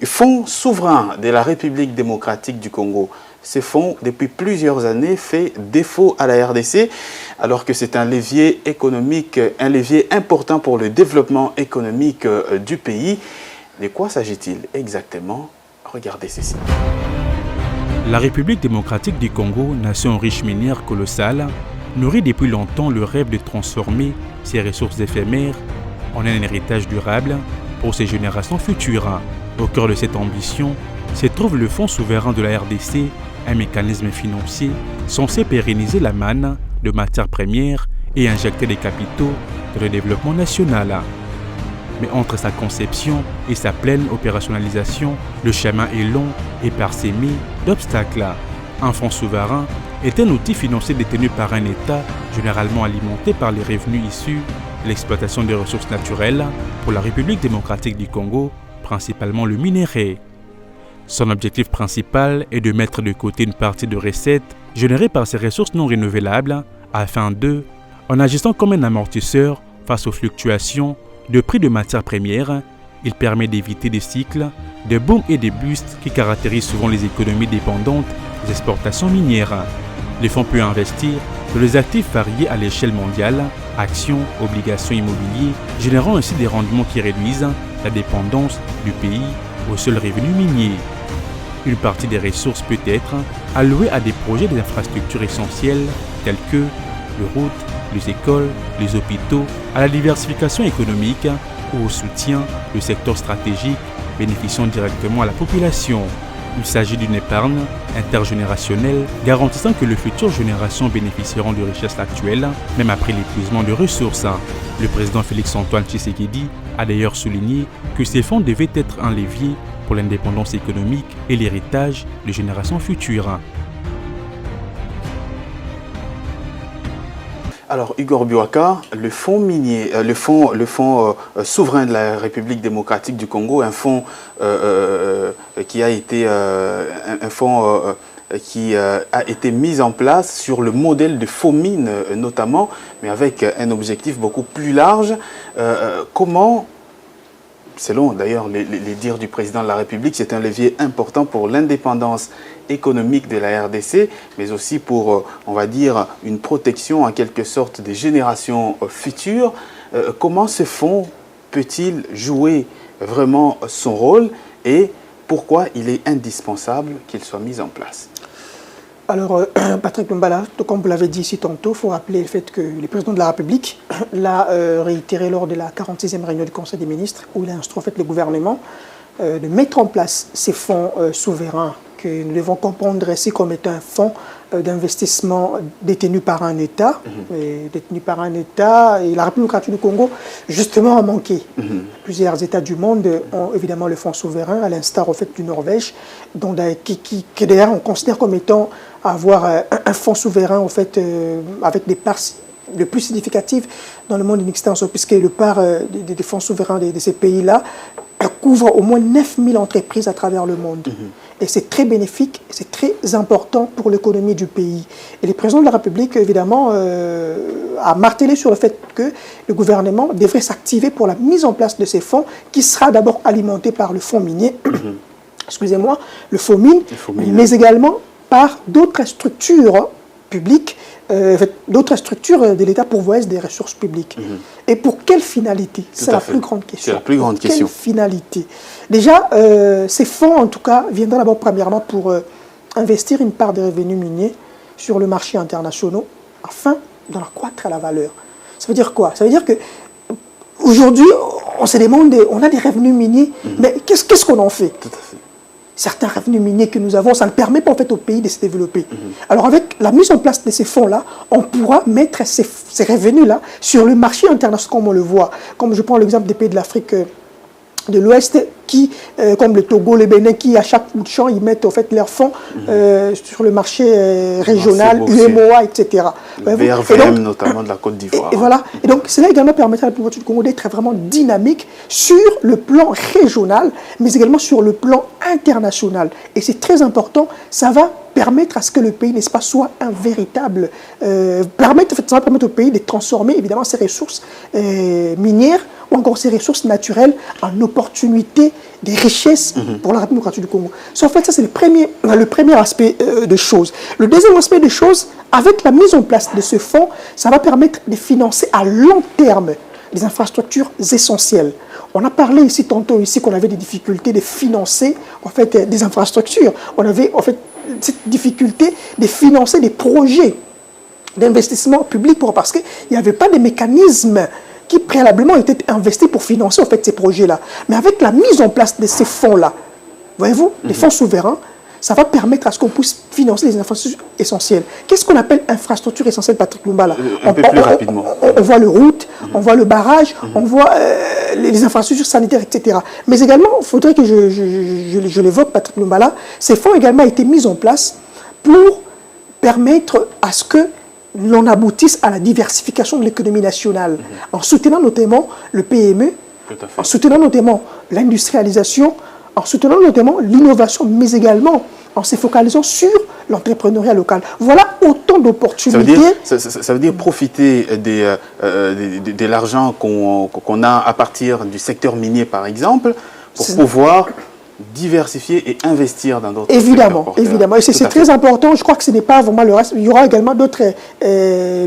fonds souverain de la République démocratique du Congo. Ces fonds, depuis plusieurs années, fait défaut à la RDC, alors que c'est un levier économique, un levier important pour le développement économique du pays. De quoi s'agit-il exactement? Regardez ceci. La République démocratique du Congo, nation riche minière colossale, nourrit depuis longtemps le rêve de transformer ses ressources éphémères en un héritage durable pour ses générations futures. Au cœur de cette ambition se trouve le Fonds souverain de la RDC, un mécanisme financier censé pérenniser la manne de matières premières et injecter des capitaux dans le développement national. Mais entre sa conception et sa pleine opérationnalisation, le chemin est long et parsemé d'obstacles. Un fonds souverain est un outil financier détenu par un État généralement alimenté par les revenus issus de l'exploitation des ressources naturelles pour la République démocratique du Congo, principalement le minerai. Son objectif principal est de mettre de côté une partie de recettes générées par ces ressources non renouvelables afin de, en agissant comme un amortisseur face aux fluctuations de prix de matières premières, il permet d'éviter des cycles de boom et de bust qui caractérisent souvent les économies dépendantes des exportations minières. Le fonds peut investir dans les actifs variés à l'échelle mondiale, actions, obligations immobilières, générant ainsi des rendements qui réduisent la dépendance du pays au seul revenu minier. Une partie des ressources peut être allouée à des projets d'infrastructures essentielles tels que les routes, les écoles, les hôpitaux, à la diversification économique ou au soutien de secteurs stratégiques bénéficiant directement à la population. Il s'agit d'une épargne intergénérationnelle garantissant que les futures générations bénéficieront de richesses actuelles, même après l'épuisement de ressources. Le président Félix-Antoine Tshisekedi a d'ailleurs souligné que ces fonds devaient être un levier pour l'indépendance économique et l'héritage des générations futures. Alors, Igor Biwaka, le fonds minier, le fonds souverain de la République démocratique du Congo, un fonds qui a été mis en place sur le modèle de FOMINE notamment, mais avec un objectif beaucoup plus large. Comment, selon d'ailleurs les dires du président de la République, c'est un levier important pour l'indépendance économique de la RDC, mais aussi pour, on va dire, une protection en quelque sorte des générations futures. Comment ce fonds peut-il jouer vraiment son rôle et pourquoi il est indispensable qu'il soit mis en place? Alors, Patrick Mbala, comme vous l'avez dit ici tantôt, il faut rappeler le fait que le président de la République l'a réitéré lors de la 46e réunion du Conseil des ministres, où il a instruit en fait, le gouvernement de mettre en place ces fonds souverains que nous devons comprendre ici comme étant un fonds d'investissement détenu par un État, et la République démocratique du Congo, justement, a manqué. Plusieurs États du monde ont évidemment le fonds souverain, à l'instar au fait du Norvège, qui d'ailleurs on considère comme étant avoir un fonds souverain en fait, avec des parts le plus significatives dans le monde in extenso, puisque le part des fonds souverains de ces pays-là couvre au moins 9000 entreprises à travers le monde. Et c'est très bénéfique, c'est très important pour l'économie du pays. Et le président de la République, évidemment, a martelé sur le fait que le gouvernement devrait s'activer pour la mise en place de ces fonds, qui sera d'abord alimenté par le fonds minier, excusez-moi, le fonds mine, mais également par d'autres structures publiques, d'autres structures de l'État pourvoyeuses des ressources publiques. Et pour quelle finalité? C'est la plus grande question. C'est la plus grande question. Quelle finalité? Déjà, ces fonds, en tout cas, viendront d'abord premièrement pour investir une part des revenus miniers sur le marché international afin d'en accroître la valeur. Ça veut dire quoi? Ça veut dire que aujourd'hui, on se demande, on a des revenus miniers, mais qu'est-ce qu'on en fait? Tout à fait. Certains revenus miniers que nous avons, ça ne permet pas en fait au pays de se développer. Alors avec la mise en place de ces fonds-là, on pourra mettre ces revenus-là sur le marché international comme on le voit. Comme je prends l'exemple des pays de l'Afrique de l'Ouest qui, comme le Togo, le Bénin, qui à chaque bout de champ, ils mettent en fait leurs fonds sur le marché régional, UMOA, etc. Le BRVM notamment de la Côte d'Ivoire. Et voilà. Et donc cela également permettra à la République du Congo d'être vraiment dynamique sur le plan régional, mais également sur le plan international. Et c'est très important, ça va permettre à ce que le pays, n'est-ce pas, soit un véritable... ça va permettre au pays de transformer, évidemment, ses ressources minières ou encore ses ressources naturelles en opportunités, des richesses pour la République démocratique du Congo. En fait, ça, c'est le premier aspect des choses. Le deuxième aspect des choses, avec la mise en place de ce fonds, ça va permettre de financer à long terme des infrastructures essentielles. On a parlé ici tantôt qu'on avait des difficultés de financer en fait, des infrastructures. On avait en fait cette difficulté de financer des projets d'investissement public parce qu'il n'y avait pas de mécanismes qui préalablement étaient investis pour financer en fait, ces projets-là. Mais avec la mise en place de ces fonds-là, voyez-vous, les fonds souverains, ça va permettre à ce qu'on puisse financer les infrastructures essentielles. Qu'est-ce qu'on appelle infrastructure essentielle, Patrick Lumbala? Un peu plus rapidement. On voit le route, on voit le barrage, on voit les infrastructures sanitaires, etc. Mais également, il faudrait que je l'évoque, Patrick Lumbala, ces fonds ont également été mis en place pour permettre à ce que l'on aboutisse à la diversification de l'économie nationale, en soutenant notamment le PME, en soutenant notamment l'industrialisation, en soutenant notamment l'innovation, mais également en se focalisant sur l'entrepreneuriat local. Voilà autant d'opportunités. Ça veut dire profiter de l'argent qu'on a à partir du secteur minier, par exemple, pour pouvoir diversifier et investir dans d'autres secteurs. Évidemment. Et c'est très important. Je crois que ce n'est pas vraiment le reste. Il y aura également d'autres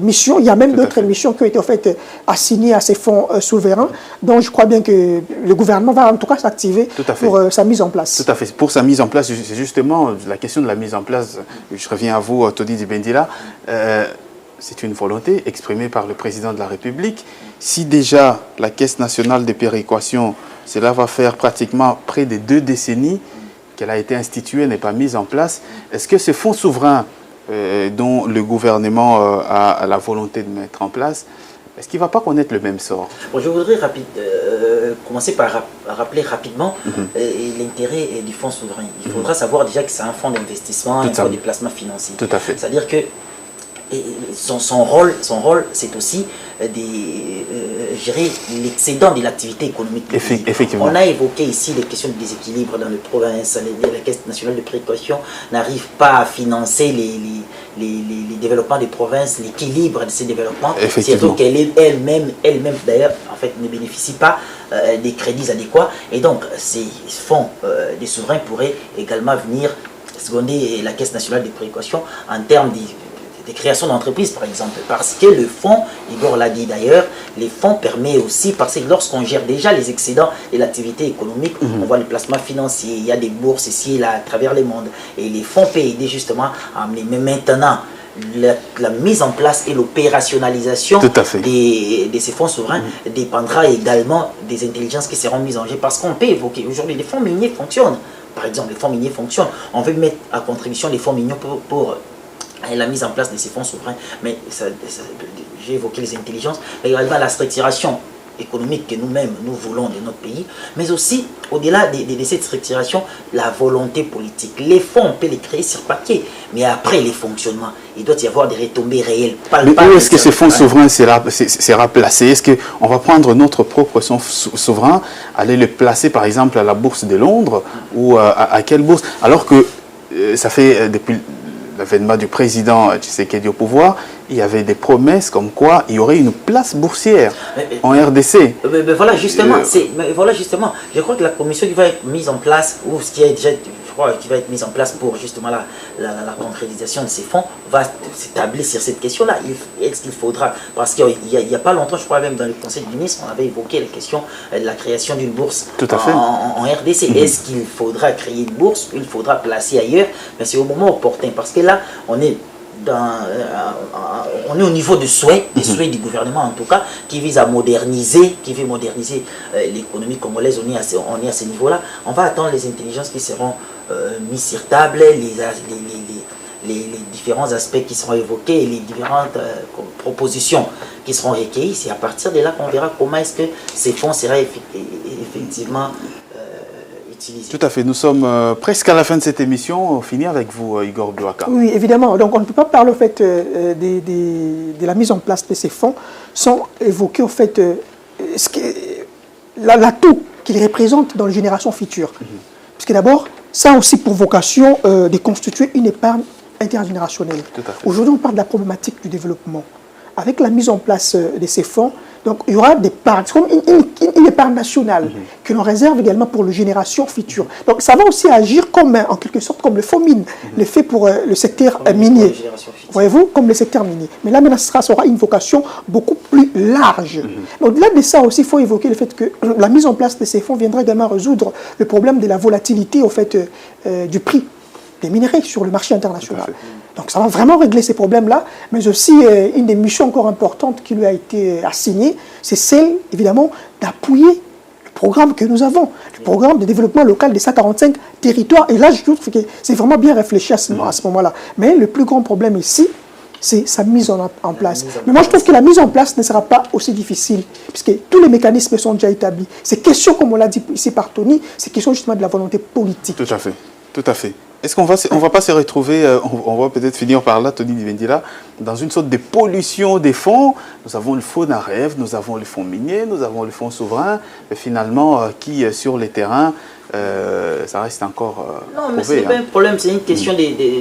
missions. Il y a même d'autres missions qui ont été en fait assignées à ces fonds souverains. Donc je crois bien que le gouvernement va en tout cas s'activer pour sa mise en place. Tout à fait. Pour sa mise en place, c'est justement la question de la mise en place. Je reviens à vous, Tony Dibendila. C'est une volonté exprimée par le président de la République. Si déjà la Caisse nationale de péréquation, cela va faire pratiquement près de 2 décennies qu'elle a été instituée, n'est pas mise en place, est-ce que ce fonds souverain dont le gouvernement a la volonté de mettre en place, est-ce qu'il ne va pas connaître le même sort? Bon, je voudrais commencer par rappeler rapidement l'intérêt du fonds souverain. Il faudra savoir déjà que c'est un fonds d'investissement, un fonds de placement financier. Tout à fait. C'est-à-dire que son rôle, c'est aussi de gérer l'excédent de l'activité économique. Effectivement. On a évoqué ici les questions de déséquilibre dans les provinces. La Caisse nationale de péréquation n'arrive pas à financer les développements des provinces, l'équilibre de ces développements. Surtout qu'elle elle-même d'ailleurs, en fait, ne bénéficie pas des crédits adéquats. Et donc, ces fonds des souverains pourraient également venir seconder la Caisse nationale de péréquation en termes de création d'entreprises, par exemple, parce que le fonds, Igor l'a dit d'ailleurs, les fonds permettent aussi, parce que lorsqu'on gère déjà les excédents de l'activité économique, on voit les placements financiers, il y a des bourses ici et là à travers le monde, et les fonds peuvent aider justement à amener. Mais maintenant, la mise en place et l'opérationnalisation de ces fonds souverains dépendra également des intelligences qui seront mises en jeu, parce qu'on peut évoquer aujourd'hui, les fonds miniers fonctionnent, par exemple, les fonds miniers fonctionnent, on veut mettre à contribution les fonds miniers pour la mise en place de ces fonds souverains, mais j'ai évoqué les intelligences, mais également la structuration économique que nous-mêmes, nous voulons de notre pays, mais aussi, au-delà de cette structuration, la volonté politique. Les fonds, on peut les créer sur papier, mais après les fonctionnements, il doit y avoir des retombées réelles. Mais où est-ce que ces fonds souverains sera placé? Est-ce qu'on va prendre notre propre fonds souverain, aller le placer par exemple à la bourse de Londres, ou à quelle bourse? Alors que ça fait depuis l'avènement du président Tshisekedi au pouvoir, il y avait des promesses comme quoi il y aurait une place boursière en RDC. Mais voilà justement, je crois que la commission qui va être mise en place, ou ce qui est déjà, je crois, qui va être mise en place pour justement la concrétisation de ces fonds, va s'établir sur cette question-là. Est-ce qu'il faudra, parce qu'il n'y a pas longtemps, je crois même dans le Conseil des ministres, on avait évoqué la question de la création d'une bourse en RDC. Est-ce qu'il faudra créer une bourse, ou il faudra placer ailleurs? Mais c'est au moment opportun, parce que là, on est au niveau des souhaits du gouvernement en tout cas, qui vise à moderniser, l'économie congolaise. On est à ce niveau-là. On va attendre les intelligences qui seront mises sur table, les différents aspects qui seront évoqués et les différentes propositions qui seront recueillies. C'est à partir de là qu'on verra comment est-ce que ces fonds seraient effectivement utilisés. Tout à fait. Nous sommes presque à la fin de cette émission. On finit avec vous, Igor Blouaka. Oui, évidemment. Donc on ne peut pas parler au fait, de la mise en place de ces fonds sans évoquer au fait l'atout qu'ils représentent dans les générations futures. Parce que d'abord, ça a aussi pour vocation de constituer une épargne intergénérationnelle. Aujourd'hui, on parle de la problématique du développement. Avec la mise en place de ces fonds, donc il y aura des parts, comme une épargne nationale que l'on réserve également pour les générations futures. Donc ça va aussi agir comme, en quelque sorte, comme le fonds mine, le fait pour le secteur minier. Voyez-vous, comme le secteur minier. Mais là, maintenant, ça aura une vocation beaucoup plus large. Au-delà de ça aussi, il faut évoquer le fait que la mise en place de ces fonds viendra également résoudre le problème de la volatilité au fait, du prix des minerais sur le marché international. Donc ça va vraiment régler ces problèmes-là, mais aussi une des missions encore importantes qui lui a été assignée, c'est celle, évidemment, d'appuyer le programme que nous avons, le programme de développement local des 145 territoires. Et là, je trouve que c'est vraiment bien réfléchi à ce moment-là. Mais le plus grand problème ici, c'est sa mise en place. Mais moi, je trouve que la mise en place ne sera pas aussi difficile, puisque tous les mécanismes sont déjà établis. Ces questions, comme on l'a dit ici par Tony, c'est question justement de la volonté politique. Tout à fait, tout à fait. Est-ce qu'on va pas se retrouver, on va peut-être finir par là, Tony Dibendila, dans une sorte de pollution des fonds? Nous avons le fonds Narev, nous avons le fonds minier, nous avons le fonds souverain, mais finalement, qui sur les terrains, ça reste encore non, mais ce n'est pas un problème, c'est une question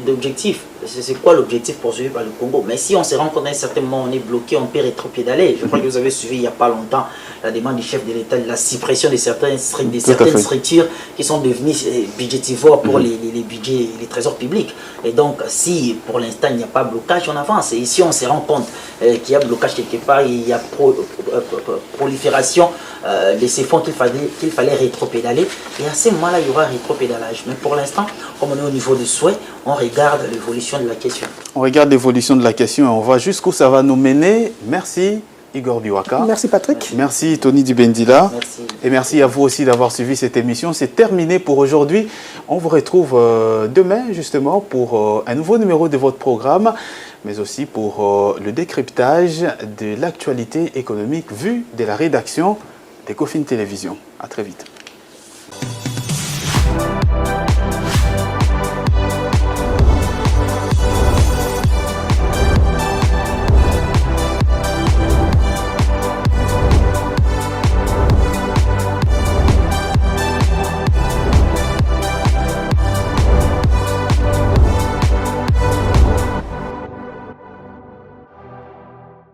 d'objectif. C'est quoi l'objectif poursuivi par le Congo? Mais si on se rend compte qu'à un certain moment, on est bloqué, on peut rétropédaler. Je crois que vous avez suivi il n'y a pas longtemps la demande du chef de l'État de la suppression de certaines structures qui sont devenues budgétivores pour les budgets, les trésors publics. Et donc, si pour l'instant, il n'y a pas de blocage, on avance. Et si on se rend compte qu'il y a blocage quelque part, il y a prolifération de ces fonds qu'il fallait rétropédaler, et à ce moment-là, il y aura un rétropédalage. Mais pour l'instant, comme on est au niveau de souhait, on regarde l'évolution de la question. On regarde l'évolution de la question et on voit jusqu'où ça va nous mener. Merci Igor Biwaka. Merci Patrick. Merci Tony Dibendila. Merci. Et merci à vous aussi d'avoir suivi cette émission. C'est terminé pour aujourd'hui. On vous retrouve demain justement pour un nouveau numéro de votre programme, mais aussi pour le décryptage de l'actualité économique vue de la rédaction d'Ecofin Télévision. À très vite.